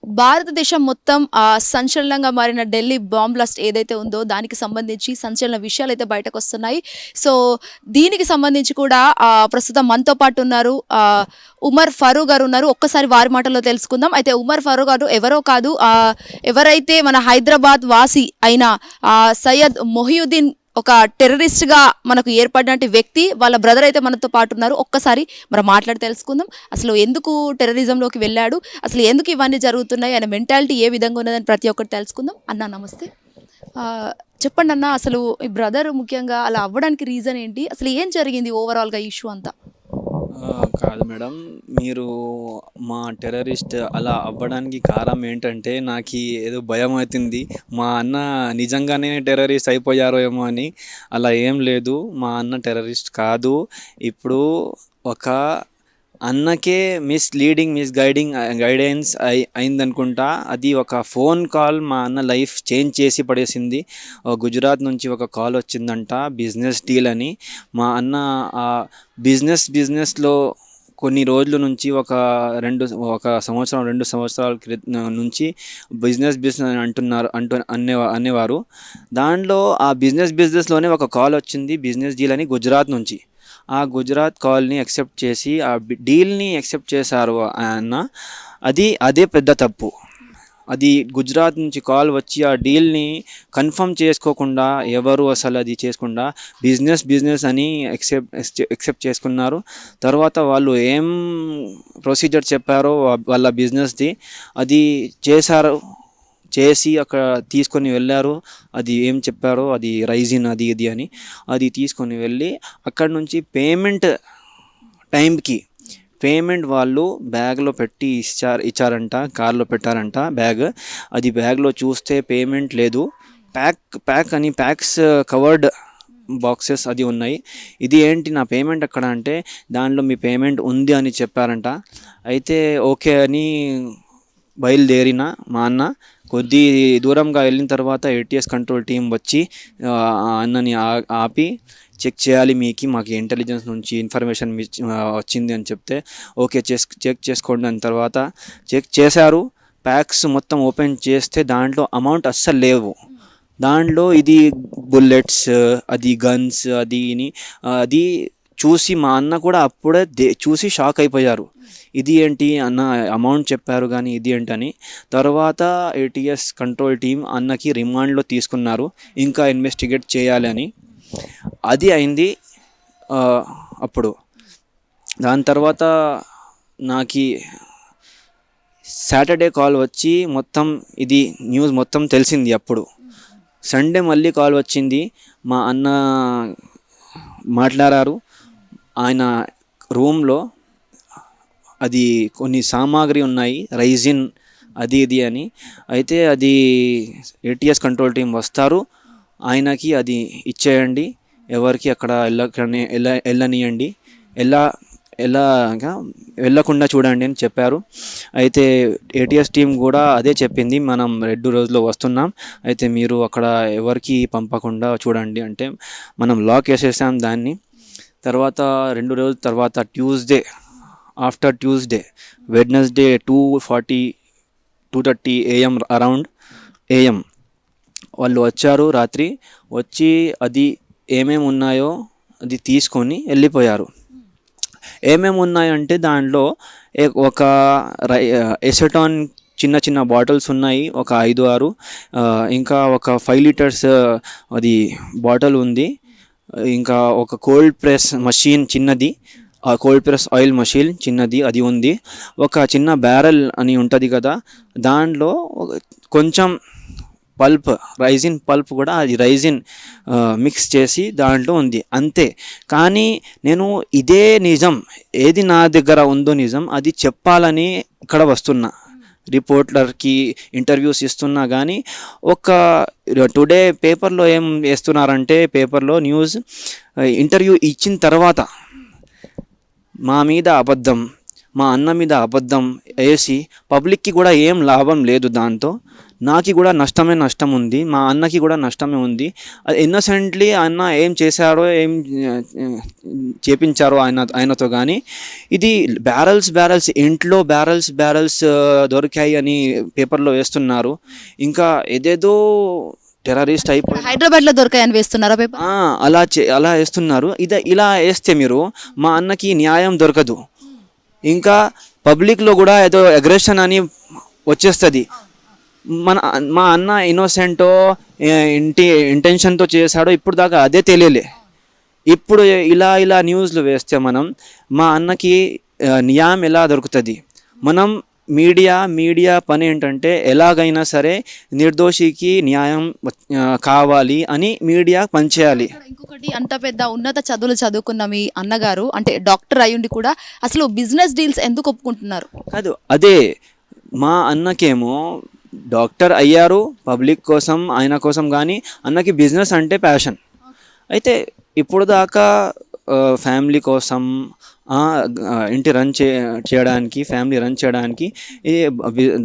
భారతదేశం మొత్తం సంచలనంగా మారిన ఢిల్లీ బాంబ్ బ్లాస్ట్ ఏదైతే ఉందో దానికి సంబంధించి సంచలన విషయాలు అయితే బయటకు వస్తున్నాయి. సో దీనికి సంబంధించి కూడా ప్రస్తుతం మనతో పాటు ఉన్నారు ఉమర్ ఫారూక్ గారు ఉన్నారు. ఒక్కసారి వారి మాటల్లో తెలుసుకుందాం. అయితే ఉమర్ ఫారూక్ గారు ఎవరో కాదు, ఎవరైతే మన హైదరాబాద్ వాసి అయిన సయ్యద్ మొహియుద్దీన్ ఒక టెర్రరిస్ట్గా మనకు ఏర్పడినటువంటి వ్యక్తి, వాళ్ళ బ్రదర్ అయితే మనతో పాటు ఉన్నారు. ఒక్కసారి మనం మాట్లాడి తెలుసుకుందాం. అసలు ఎందుకు టెర్రరిజంలోకి వెళ్ళాడు, అసలు ఎందుకు ఇవన్నీ జరుగుతున్నాయి, ఆయన మెంటాలిటీ ఏ విధంగా ఉన్నదని ప్రతి ఒక్కటి తెలుసుకుందాం. అన్న నమస్తే. చెప్పండి అన్న, అసలు ఈ బ్రదర్ ముఖ్యంగా అలా అవ్వడానికి రీజన్ ఏంటి, అసలు ఏం జరిగింది ఓవరాల్గా ఇష్యూ అంతా? కాదు మేడం, మీరు మా టెర్రరిస్ట్ అలా అవ్వడానికి కారణం ఏంటంటే నాకు ఏదో భయం అవుతుంది. మా అన్న నిజంగానే టెర్రరిస్ట్ అయిపోయారో ఏమో అని. అలా ఏం లేదు, మా అన్న టెర్రరిస్ట్ కాదు. ఇప్పుడు ఒక అన్నకే గైడెన్స్ అయిందనుకుంటా. అది ఒక ఫోన్ కాల్ మా అన్న లైఫ్ చేంజ్ చేసి పడేసింది. గుజరాత్ నుంచి ఒక కాల్ వచ్చిందంట, బిజినెస్ డీల్ అని. మా అన్న ఆ బిజినెస్లో కొన్ని రోజుల నుంచి ఒక సంవత్సరం 2 సంవత్సరాల నుంచి బిజినెస్ అనేవారు. దాంట్లో ఆ బిజినెస్లోనే ఒక కాల్ వచ్చింది, బిజినెస్ డీల్ అని, గుజరాత్ నుంచి. ఆ గుజరాత్ కాల్ని యాక్సెప్ట్ చేసి ఆ డీల్ని యాక్సెప్ట్ చేశారు అన్న. అదే పెద్ద తప్పు. అది గుజరాత్ నుంచి కాల్ వచ్చి ఆ డీల్ని కన్ఫర్మ్ చేసుకోకుండా, ఎవరు అసలు అది చేసుకుండా బిజినెస్ అని యాక్సెప్ట్ చేసుకున్నారు. తర్వాత వాళ్ళు ఏం ప్రొసీజర్ చెప్పారో వాళ్ళ బిజినెస్ది అది చేసి అక్కడ తీసుకొని వెళ్ళారు. అది ఏం చెప్పారో, అది రైజిన్ అది ఇది అని, అది తీసుకొని వెళ్ళి అక్కడ నుంచి పేమెంట్ వాళ్ళు బ్యాగ్లో పెట్టి ఇచ్చారంట. కార్లో పెట్టారంట బ్యాగ్. అది బ్యాగ్లో చూస్తే పేమెంట్ లేదు, ప్యాక్స్ కవర్డ్ బాక్సెస్ అది ఉన్నాయి. ఇది ఏంటి నా పేమెంట్ ఎక్కడ అంటే, దాంట్లో మీ పేమెంట్ ఉంది అని చెప్పారంట. అయితే ఓకే అని బయలుదేరిన మా అన్న కొద్ది దూరంగా వెళ్ళిన తర్వాత ATS కంట్రోల్ టీం వచ్చి అన్నని ఆపి చెక్ చేయాలి, మాకు ఇంటెలిజెన్స్ నుంచి ఇన్ఫర్మేషన్ వచ్చింది అని చెప్తే ఓకే చెక్ చేసుకోండి అని తర్వాత చెక్ చేశారు. ప్యాక్స్ మొత్తం ఓపెన్ చేస్తే దాంట్లో అమౌంట్ అస్సలు లేవు. దాంట్లో ఇది బుల్లెట్స్, అది గన్స్, అది చూసి మా అన్న కూడా అప్పుడే చూసి షాక్ అయిపోయారు. ఇది ఏంటి అన్న, అమౌంట్ చెప్పారు కానీ ఇది ఏంటని. తర్వాత ATS కంట్రోల్ టీం అన్నకి రిమాండ్లో తీసుకున్నారు, ఇంకా ఇన్వెస్టిగేట్ చేయాలి అని. అది అయింది అప్పుడు. దాని తర్వాత నాకు సాటర్డే కాల్ వచ్చి మొత్తం ఇది న్యూస్ మొత్తం తెలిసింది. అప్పుడు సండే మళ్ళీ కాల్ వచ్చింది, మా అన్న మాట్లాడారు. ఆయన రూమ్లో అది కొన్ని సామాగ్రి ఉన్నాయి, రైజిన్ అది ఇది అని. అయితే అది ATS కంట్రోల్ టీం వస్తారు, ఆయనకి అది ఇచ్చేయండి, ఎవరికి అక్కడ వెళ్ళనియండి, వెళ్ళకుండా చూడండి అని చెప్పారు. అయితే ATS టీం కూడా అదే చెప్పింది, మనం 2 రోజుల్లో వస్తున్నాం, అయితే మీరు అక్కడ ఎవరికి పంపకుండా చూడండి అంటే మనం లాక్ వేసేసాం దాన్ని. తర్వాత 2 రోజుల తర్వాత Tuesday Wednesday 2:30 AM around AM వాళ్ళు వచ్చారు. రాత్రి వచ్చి అది ఏమేమి ఉన్నాయో అది తీసుకొని వెళ్ళిపోయారు. ఏమేమి ఉన్నాయంటే దాంట్లో ఒక ఎసెటాన్ చిన్న బాటిల్స్ ఉన్నాయి, ఒక 5-6, ఇంకా ఒక 5 లీటర్స్ అది బాటిల్ ఉంది, ఇంకా ఒక కోల్డ్ ప్రెస్ మషీన్ చిన్నది, కోల్డ్ ప్రెస్ ఆయిల్ మషీన్ చిన్నది అది ఉంది, ఒక చిన్న బ్యారెల్ అని ఉంటుంది కదా, దాంట్లో కొంచెం రైజిన్ పల్ప్ కూడా, అది రైజిన్ మిక్స్ చేసి దాంట్లో ఉంది, అంతే. కానీ నేను ఇదే నిజం, ఏది నా దగ్గర ఉందో నిజం అది చెప్పాలని ఇక్కడ వస్తున్నా, రిపోర్టర్కి ఇంటర్వ్యూస్ ఇస్తున్నా. కానీ టుడే పేపర్లో ఏం వేస్తున్నారంటే, పేపర్లో న్యూస్ ఇంటర్వ్యూ ఇచ్చిన తర్వాత మా మీద అబద్ధం, మా అన్న మీద అబద్ధం వేసి పబ్లిక్కి కూడా ఏం లాభం లేదు దాంతో. నాకు కూడా నష్టం ఉంది, మా అన్నకి కూడా నష్టమే ఉంది. అది ఇన్నోసెంట్లీ అన్న ఏం చేశారో ఏం చేపించారో ఆయనతో కానీ ఇది బ్యారల్స్ ఇంట్లో బ్యారల్స్ దొరికాయి అని పేపర్లో వేస్తున్నారు. ఇంకా ఏదేదో టెర్రరిస్ట్ అయిపోయి హైదరాబాద్లో దొరికాయని వేస్తున్నారా పేపర్? అలా వేస్తున్నారు. ఇలా వేస్తే మీరు మా అన్నకి న్యాయం దొరకదు. ఇంకా పబ్లిక్లో కూడా ఏదో అగ్రెషన్ అని వచ్చేస్తుంది. మా అన్న ఇన్నోసెంటో ఇంటెన్షన్తో చేశాడో ఇప్పుడు దాకా అదే తెలియలే. ఇప్పుడు ఇలా న్యూస్లు వేస్తే మా అన్నకి న్యాయం ఎలా దొరుకుతుంది? మనం మీడియా పని ఏంటంటే ఎలాగైనా సరే నిర్దోషికి న్యాయం కావాలి అని మీడియా పనిచేయాలి. ఇంకొకటి, అంత పెద్ద ఉన్నత చదువులు చదువుకున్న మీ అన్నగారు అంటే డాక్టర్ అయ్యుండి కూడా అసలు బిజినెస్ డీల్స్ ఎందుకు ఒప్పుకుంటున్నారు? కాదు, అదే మా అన్నకేమో డాక్టర్ అయ్యారు పబ్లిక్ కోసం ఆయన కోసం, కానీ అన్నకి బిజినెస్ అంటే ప్యాషన్. అయితే ఇప్పుడు దాకా ఫ్యామిలీ కోసం ఇంటి ఫ్యామిలీ రన్ చేయడానికి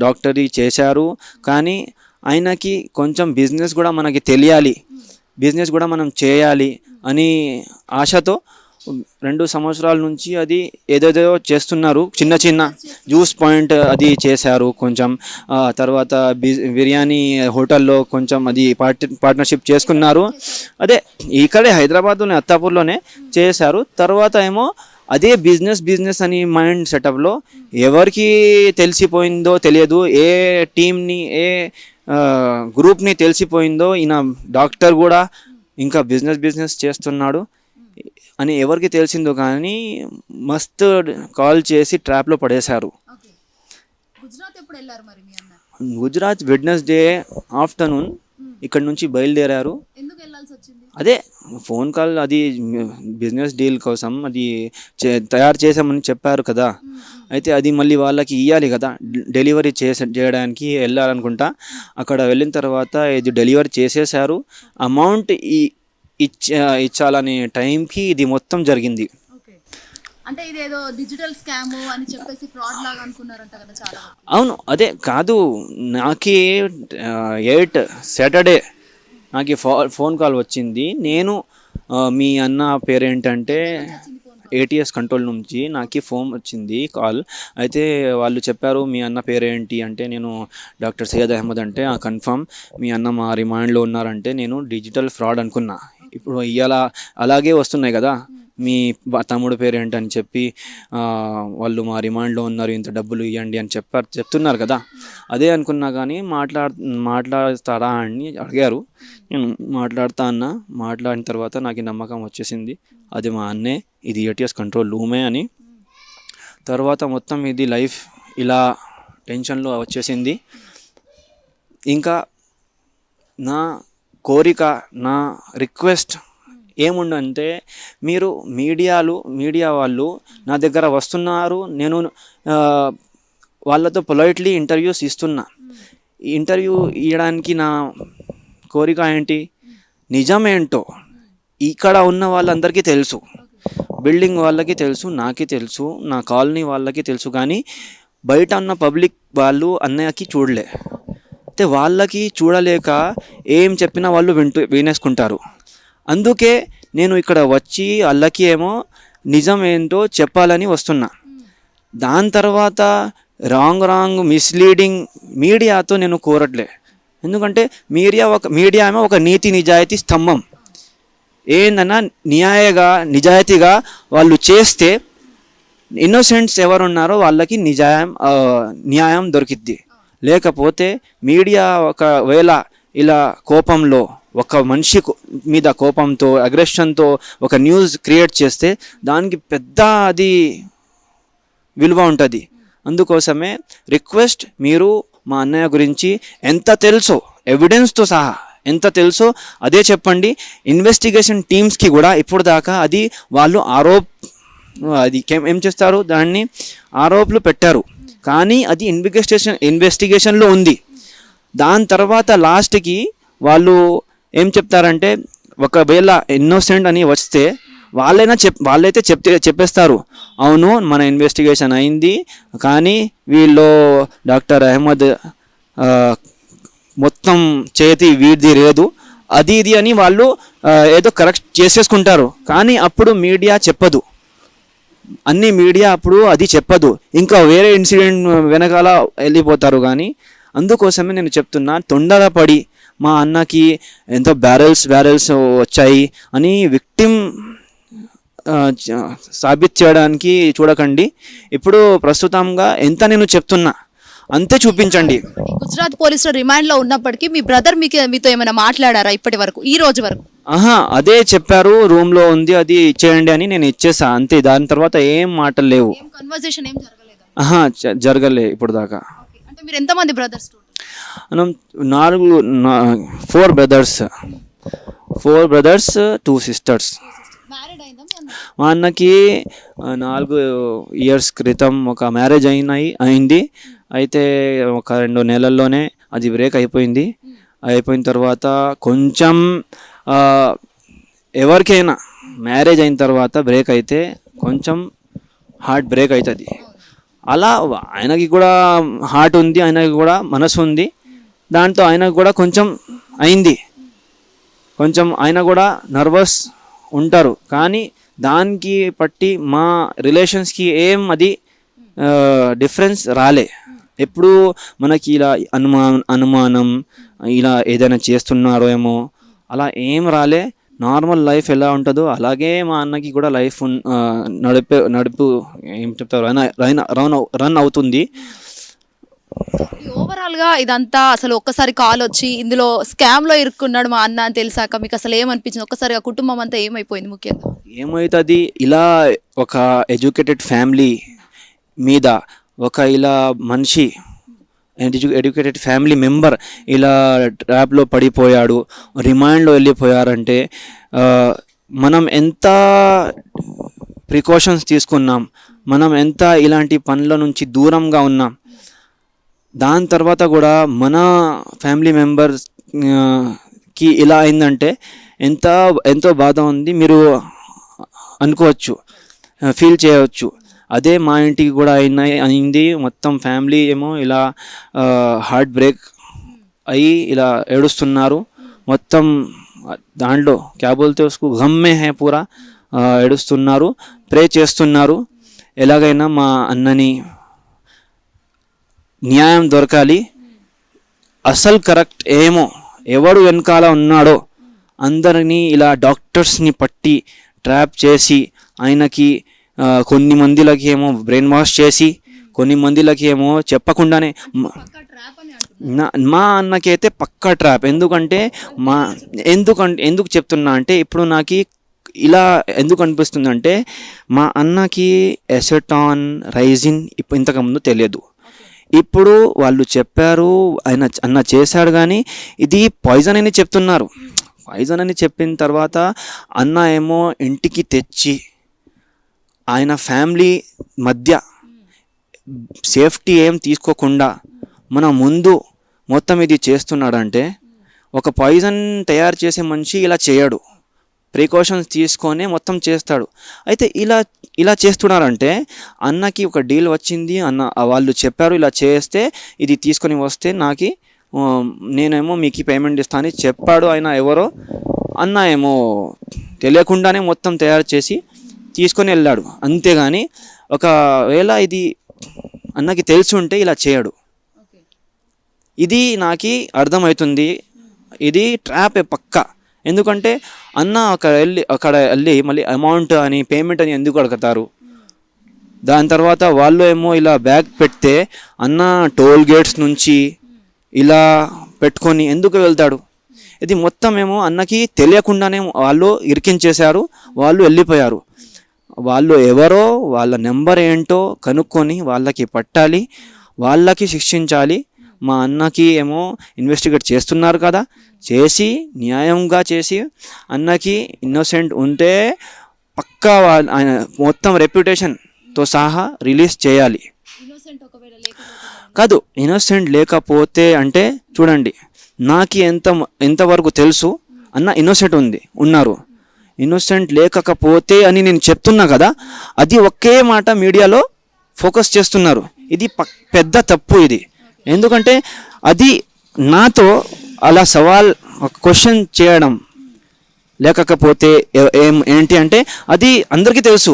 డాక్టరీ చేశారు. కానీ ఆయనకి కొంచెం బిజినెస్ కూడా మనకి తెలియాలి, బిజినెస్ కూడా మనం చేయాలి అని ఆశతో 2 సంవత్సరాల నుంచి అది ఏదేదో చేస్తున్నారు. చిన్న జ్యూస్ పాయింట్ అది చేశారు కొంచెం. తర్వాత బిర్యానీ హోటల్లో కొంచెం అది పార్ట్నర్షిప్ చేసుకున్నారు. అదే ఇక్కడే హైదరాబాద్లోనే అత్తాపూర్లోనే చేశారు. తర్వాత ఏమో అదే బిజినెస్ అని మైండ్ సెటప్లో ఎవరికి తెలిసిపోయిందో తెలియదు, ఏ టీంని ఏ గ్రూప్ని తెలిసిపోయిందో ఈయన డాక్టర్ కూడా ఇంకా బిజినెస్ చేస్తున్నాడు అని ఎవరికి తెలిసిందో కానీ మస్తు కాల్ చేసి ట్రాప్లో పడేశారు. గుజరాత్ వెడ్నెస్డే ఆఫ్టర్నూన్ ఇక్కడ నుంచి బయలుదేరారు. అదే ఫోన్ కాల్, అది బిజినెస్ డీల్ కోసం అది తయారు చేసామని చెప్పారు కదా. అయితే అది మళ్ళీ వాళ్ళకి ఇవ్వాలి కదా, డెలివరీ చేయడానికి వెళ్ళాలనుకుంటా. అక్కడ వెళ్ళిన తర్వాత ఇది డెలివరీ చేసేసారు. అమౌంట్ ఇచ్చాలనే టైంకి ఇది మొత్తం జరిగింది. అంటే ఇదేదో డిజిటల్ స్కామ్ అని చెప్పేసి ఫ్రాడ్ లాగా అనుకున్నారంట కదా చాలా. అవును, అదే కాదు, నాకు 8 సాటర్డే నాకు ఫోన్ కాల్ వచ్చింది. నేను మీ అన్న పేరేంటంటే ATS కంట్రోల్ నుంచి నాకు ఫోన్ వచ్చింది కాల్. అయితే వాళ్ళు చెప్పారు మీ అన్న పేరేంటి అంటే నేను డాక్టర్ సయ్యద్ అహ్మద్ అంటే కన్ఫర్మ్ మీ అన్న మా రిమాండ్లో ఉన్నారంటే నేను డిజిటల్ ఫ్రాడ్ అనుకున్నా. ఇప్పుడు ఇలా అలాగే వస్తున్నాయి కదా, మీ తమ్ముడు పేరేంటని చెప్పి వాళ్ళు మా రిమాండ్లో ఉన్నారు, ఇంత డబ్బులు ఇవ్వండి అని చెప్తున్నారు కదా. అదే అనుకున్నా కానీ మాట్లాడతారా అని అడిగారు. నేను మాట్లాడిన తర్వాత నాకు నమ్మకం వచ్చేసింది అది మా అన్నే, ఇది ATS కంట్రోల్ రూమే అని. తర్వాత మొత్తం ఇది లైఫ్ ఇలా టెన్షన్లో వచ్చేసింది. ఇంకా నా కోరిక, నా రిక్వెస్ట్ ఏముందంటే మీరు మీడియా వాళ్ళు నా దగ్గర వస్తున్నారు, నేను వాళ్ళతో పొలైట్లీ ఇంటర్వ్యూస్ ఇస్తున్నా. ఇంటర్వ్యూ ఇవ్వడానికి నా కోరిక ఏంటి, నిజమేంటో ఇక్కడ ఉన్న వాళ్ళందరికీ తెలుసు, బిల్డింగ్ వాళ్ళకి తెలుసు, నాకే తెలుసు, నా కాలనీ వాళ్ళకి తెలుసు. కానీ బయట ఉన్న పబ్లిక్ వాళ్ళు అన్నయ్యకి చూడలే. అయితే వాళ్ళకి చూడలేక ఏం చెప్పినా వాళ్ళు వినేసుకుంటారు. అందుకే నేను ఇక్కడ వచ్చి వాళ్ళకి ఏమో నిజం ఏంటో చెప్పాలని వస్తున్నా. దాని తర్వాత రాంగ్ మిస్లీడింగ్ మీడియాతో నేను కోరట్లే. ఎందుకంటే మీడియా ఏమో ఒక నీతి నిజాయితీ స్తంభం. ఏందన్నా నిజాయితీగా వాళ్ళు చేస్తే ఇన్నోసెంట్స్ ఎవరున్నారో వాళ్ళకి న్యాయం దొరికిద్ది. లేకపోతే మీడియా ఒకవేళ ఇలా కోపంలో ఒక మనిషి మీద కోపంతో అగ్రెషన్తో ఒక న్యూస్ క్రియేట్ చేస్తే దానికి పెద్ద అది విలువ ఉంటుంది. అందుకోసమే రిక్వెస్ట్, మీరు మా అన్నయ్య గురించి ఎంత తెలుసో ఎవిడెన్స్తో సహా ఎంత తెలుసో అదే చెప్పండి. ఇన్వెస్టిగేషన్ టీమ్స్కి కూడా ఇప్పుడు దాకా అది వాళ్ళు అది ఏం చేస్తారు, దాన్ని ఆరోపణలు పెట్టారు. కానీ అది ఇన్వెస్టిగేషన్లో ఉంది. దాని తర్వాత లాస్ట్కి వాళ్ళు ఏం చెప్తారంటే ఒకవేళ ఇన్నోసెంట్ అని వస్తే వాళ్ళైతే చెప్పేస్తారు, అవును మన ఇన్వెస్టిగేషన్ అయింది, కానీ వీళ్ళు డాక్టర్ అహ్మద్ మొత్తం చేతి వీడిది లేదు అది ఇది అని వాళ్ళు ఏదో కరెక్ట్ చేసేసుకుంటారు. కానీ అప్పుడు మీడియా చెప్పదు, అన్ని మీడియా అప్పుడు అది చెప్పదు, ఇంకా వేరే ఇన్సిడెంట్ వెనకాల వెళ్ళిపోతారు. కానీ అందుకోసమే నేను చెప్తున్నా, తొందరపడి మా అన్నకి ఎంతో బ్యారెల్స్ వచ్చాయి అని విక్టిమ్ సాబిత్ చేయడానికి చూడకండి. ఇప్పుడు ప్రస్తుతంగా ఎంత నేను చెప్తున్నా అంతే చూపించండి. గుజరాత్ పోలీసులు రిమాండ్ లో ఉన్నప్పటికీ మీ బ్రదర్ మీతో ఏమైనా మాట్లాడారా ఇప్పటి వరకు, ఈ రోజు వరకు? అదే చెప్పారు, రూమ్ లో ఉంది అది ఇచ్చేయండి అని నేను ఇచ్చేసా అంతే. దాని తర్వాత ఏం మాటలు లేవు, కన్వర్సేషన్ ఏం జరగలేదు. జరగలే ఇప్పుడు దాకా. అంటే మీరు ఎంతమంది బ్రదర్స్? మనం 4 బ్రదర్స్ 2 సిస్టర్స్. మా అన్నకి 4 ఇయర్స్ క్రితం ఒక మ్యారేజ్ అయింది. అయితే ఒక 2 నెలల్లోనే అది బ్రేక్ అయిపోయింది. అయిపోయిన తర్వాత కొంచెం ఎవరికైనా మ్యారేజ్ అయిన తర్వాత బ్రేక్ అయితే కొంచెం హార్ట్ బ్రేక్ అవుతుంది. అలా ఆయనకి కూడా హార్ట్ ఉంది, ఆయనకి కూడా మనసు ఉంది. దాంతో ఆయనకు కూడా కొంచెం అయింది, కొంచెం ఆయన కూడా నర్వస్ ఉంటారు. కానీ దానికి బట్టి మా రిలేషన్స్కి ఏం అది డిఫరెన్స్ రాలే. ఎప్పుడు మనకి ఇలా అనుమానం ఇలా ఏదైనా చేస్తున్నారో ఏమో అలా ఏం రాలే. నార్మల్ లైఫ్ ఎలా ఉంటుందో అలాగే మా అన్నకి కూడా లైఫ్ నడుపు ఏం చెప్తారు రన్ అవుతుంది. ఓవరాల్ గా ఇదంతా అసలు ఒక్కసారి కాల్ వచ్చి ఇందులో స్కామ్ లో ఇరుక్కున్నాడు మా అన్న అని తెలిసాక మీకు అసలు ఏమనిపించింది? ఒక్కసారిగా కుటుంబం అంతా ఏమైపోయింది? ముఖ్యంగా ఏమవుతుంది, ఇలా ఒక ఎడ్యుకేటెడ్ ఫ్యామిలీ మీద ఒక ఇలా మనిషి ఎడ్యుకేటెడ్ ఫ్యామిలీ మెంబర్ ఇలా ట్రాప్లో పడిపోయాడు, రిమాండ్లో వెళ్ళిపోయారంటే మనం ఎంత ప్రికాషన్స్ తీసుకున్నాం, మనం ఎంత ఇలాంటి పనుల నుంచి దూరంగా ఉన్నాం. దాని తర్వాత కూడా మన ఫ్యామిలీ మెంబర్స్కి ఇలా అయిందంటే ఎంతో బాధ ఉంది, మీరు అనుకోవచ్చు, ఫీల్ చేయవచ్చు. అదే మా ఇంటికి కూడా అయింది. మొత్తం ఫ్యామిలీ ఏమో ఇలా హార్ట్ బ్రేక్ అయ్యి ఇలా ఏడుస్తున్నారు. మొత్తం దాంట్లో క్యా బోల్తే ఉస్కో గమ్మే హై పూరా ఏడుస్తున్నారు, ప్రే చేస్తున్నారు. ఎలాగైనా మా అన్నని న్యాయం దొరకాలి. అసలు కరెక్ట్ ఏమో ఎవడు వెనకాల ఉన్నాడో అందరినీ ఇలా డాక్టర్స్ని పట్టి ట్రాప్ చేసి ఆయనకి కొన్ని మందిలకి ఏమో బ్రెయిన్ వాష్ చేసి కొన్ని మందిలకి ఏమో చెప్పకుండానే మా అన్నకైతే పక్కా ట్రాప్. ఎందుకంటే ఎందుకు చెప్తున్నా అంటే ఇప్పుడు నాకు ఇలా ఎందుకు అనిపిస్తుందంటే మా అన్నకి ఎసెటాన్ రైజిన్ ఇంతకుముందు తెలియదు. ఇప్పుడు వాళ్ళు చెప్పారు, అన్న చేశాడు, కానీ ఇది పాయిజన్ అని చెప్తున్నారు. పాయిజన్ అని చెప్పిన తర్వాత అన్న ఏమో ఇంటికి తెచ్చి ఆయన ఫ్యామిలీ మధ్య సేఫ్టీ ఏం తీసుకోకుండా మన ముందు మొత్తం ఇది చేస్తున్నాడంటే ఒక పాయిజన్ తయారు చేసే మనిషి ఇలా చేయడు, ప్రికాషన్స్ తీసుకొని మొత్తం చేస్తాడు. అయితే ఇలా చేస్తున్నారంటే అన్నకి ఒక డీల్ వచ్చింది, వాళ్ళు చెప్పారు ఇలా చేస్తే ఇది తీసుకొని వస్తే నేనేమో మీకు పేమెంట్ ఇస్తాను చెప్పాడు. ఆయన ఎవరో అన్న ఏమో తెలియకుండానే మొత్తం తయారు చేసి తీసుకొని వెళ్ళాడు. అంతేగాని ఒకవేళ ఇది అన్నకి తెలిసి ఉంటే ఇలా చేయడు. ఇది నాకు అర్థమవుతుంది, ఇది ట్రాప్ పక్కా. ఎందుకంటే అన్న అక్కడ వెళ్ళి మళ్ళీ అమౌంట్ అని పేమెంట్ అని ఎందుకు అడుగుతారు? దాని తర్వాత వాళ్ళు ఏమో ఇలా బ్యాగ్ పెడితే అన్న టోల్ గేట్స్ నుంచి ఇలా పెట్టుకొని ఎందుకు వెళ్తాడు? ఇది మొత్తం ఏమో అన్నకి తెలియకుండానే వాళ్ళు ఇరికించేశారు, వాళ్ళు వెళ్ళిపోయారు. వాళ్ళు ఎవరో వాళ్ళ నెంబర్ ఏంటో కనుక్కొని వాళ్ళకి పట్టాలి, వాళ్ళకి శిక్షించాలి. మా అన్నకి ఏమో ఇన్వెస్టిగేట్ చేస్తున్నారు కదా, చేసి న్యాయంగా చేసి అన్నకి ఇన్నోసెంట్ ఉంటే పక్కా ఆయన మొత్తం రెప్యుటేషన్తో సహా రిలీజ్ చేయాలి. కాదు, ఇన్నోసెంట్ లేకపోతే అంటే చూడండి, నాకు ఎంతవరకు తెలుసు అన్న ఇన్నోసెంట్ ఉన్నారు. ఇన్నోసెంట్ లేకపోతే అని నేను చెప్తున్నా కదా, అది ఒకే మాట మీడియాలో ఫోకస్ చేస్తున్నారు. ఇది పెద్ద తప్పు ఇది. ఎందుకంటే అది నాతో అలా సవాల్ ఒక క్వశ్చన్ చేయడం లేకపోతే ఏంటి అంటే అది అందరికీ తెలుసు,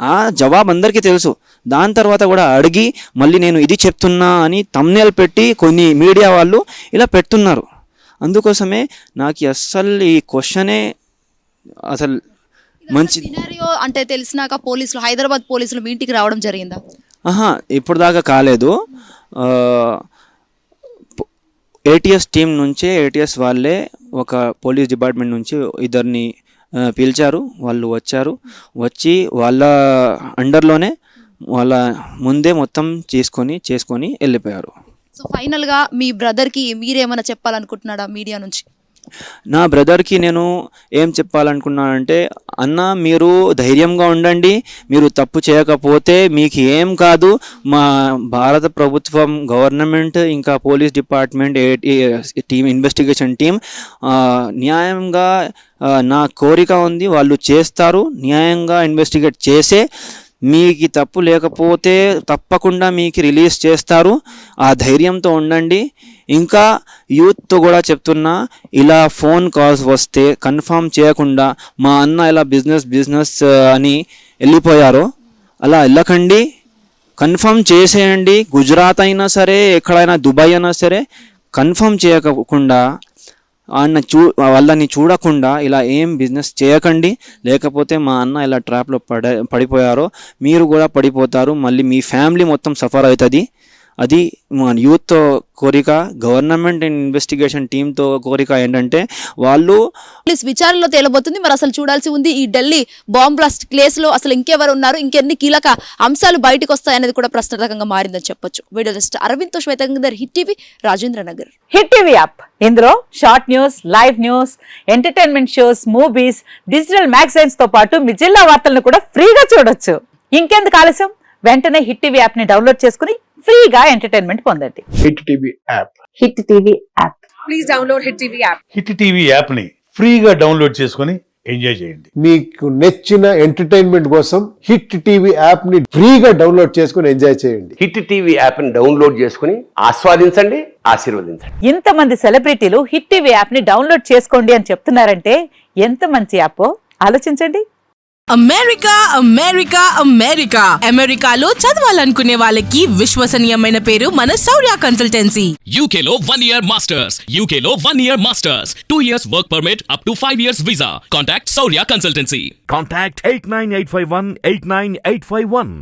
ఆ జవాబు అందరికీ తెలుసు. దాని తర్వాత కూడా అడిగి మళ్ళీ నేను ఇది చెప్తున్నా అని thumbnail పెట్టి కొన్ని మీడియా వాళ్ళు ఇలా పెడుతున్నారు. అందుకోసమే నాకు అస్సలు ఈ క్వశ్చనే అసలు మంచి సినారియో అంటే తెలిసినాక పోలీసులు, హైదరాబాద్ పోలీసులు మీ ఇంటికి రావడం జరిగిందా? ఇప్పుడు దాకా కాలేదు. ఏటీఎస్ టీం నుంచే, ఏటీఎస్ వాళ్ళే ఒక పోలీస్ డిపార్ట్మెంట్ నుంచి ఇద్దరిని పిలిచారు. వాళ్ళు వచ్చి వాళ్ళ అండర్లోనే వాళ్ళ ముందే మొత్తం చేసుకొని వెళ్ళిపోయారు. సో ఫైనల్గా మీ బ్రదర్కి మీరేమైనా చెప్పాలనుకుంటున్నాడా మీడియా నుంచి? నా బ్రదర్కి నేను ఏం చెప్పాలనుకున్నానంటే, అన్న మీరు ధైర్యంగా ఉండండి, మీరు తప్పు చేయకపోతే మీకు ఏం కాదు, మా భారత ప్రభుత్వం, గవర్నమెంట్, ఇంకా police department team, investigation team న్యాయంగా, నా కోరిక ఉంది వాళ్ళు చేస్తారు, న్యాయంగా ఇన్వెస్టిగేట్ చేసే మీకు తప్పు లేకపోతే తప్పకుండా మీకు రిలీజ్ చేస్తారు. ఆ ధైర్యంతో ఉండండి. ఇంకా యూత్తో కూడా చెప్తున్నా, ఇలా ఫోన్ కాల్స్ వస్తే కన్ఫర్మ్ చేయకుండా మా అన్న ఇలా బిజినెస్ అని వెళ్ళిపోయారో అలా వెళ్ళకండి, కన్ఫర్మ్ చేసేయండి. గుజరాత్ అయినా సరే, ఎక్కడైనా దుబాయ్ అయినా సరే, కన్ఫర్మ్ చేయకుండా వాళ్ళని చూడకుండా ఇలా ఏం బిజినెస్ చేయకండి. లేకపోతే మా అన్న ఇలా ట్రాప్లో పడిపోయారో మీరు కూడా పడిపోతారు. మళ్ళీ మీ ఫ్యామిలీ మొత్తం సఫర్ అవుతుంది. అది మా యూత్తో కోరిక, గవర్నమెంట్ అండ్ ఇన్వెస్టిగేషన్ టీంతో కోరిక ఏంటంటే వాళ్ళు పోలీస్ విచారణలో తేలబోతుంది. మరి అసలు చూడాల్సి ఉంది ఈ ఢిల్లీ బాంబ్ బ్లాస్ట్ కేసులో అసలు ఇంకెవరు ఉన్నారు, ఇంకెన్ని కీలక అంశాలు బయటకు వస్తాయనేది కూడా ప్రశ్నార్థకంగా మారిందని చెప్పొచ్చు. వీడియో జస్ట్ అరవింద్తో శ్వేతంగర్, hit TV, Rajendra Nagar. Hit TV app, ఇందులో short news, live news, entertainment shows, movies, digital magazines తో పాటు మీ జిల్లా వార్తలను కూడా ఫ్రీగా చూడొచ్చు. ఇంకెందుకు ఆలస్యం, వెంటనే హిట్ టీవీ యాప్ ని డౌన్లోడ్ చేసుకుని ఫ్రీగా ఎంటర్టైన్మెంట్ పొందండి. Hit TV app. Hit TV app. Please download hit TV app. Hit TV app ని ఫ్రీగా డౌన్లోడ్ చేసుకొని ఎంజాయ్ చేయండి. మీకు నచ్చిన ఎంటర్టైన్మెంట్ కోసం హిట్ టీవీ యాప్ ని ఫ్రీగా డౌన్లోడ్ చేసుకుని ఎంజాయ్ చేయండి. హిట్ టీవీ యాప్ ని డౌన్లోడ్ చేసుకుని ఆస్వాదించండి, ఆశీర్వదించండి. ఇంతమంది సెలబ్రిటీలు హిట్ టీవీ యాప్ ని డౌన్లోడ్ చేసుకోండి అని చెప్తున్నారంటే ఎంత మంచి యాప్ ఆలోచించండి. అమెరికా అమెరికాలో చదవాలనుకునే వాళ్ళకి విశ్వసనీయమైన పేరు మన శౌర్య కన్సల్టెన్సీ. UK లో 1 year masters, UK లో 1 year masters, 2 years work permit up to 5 years visa. Contact Saurya Consultancy. Contact 89851 89851.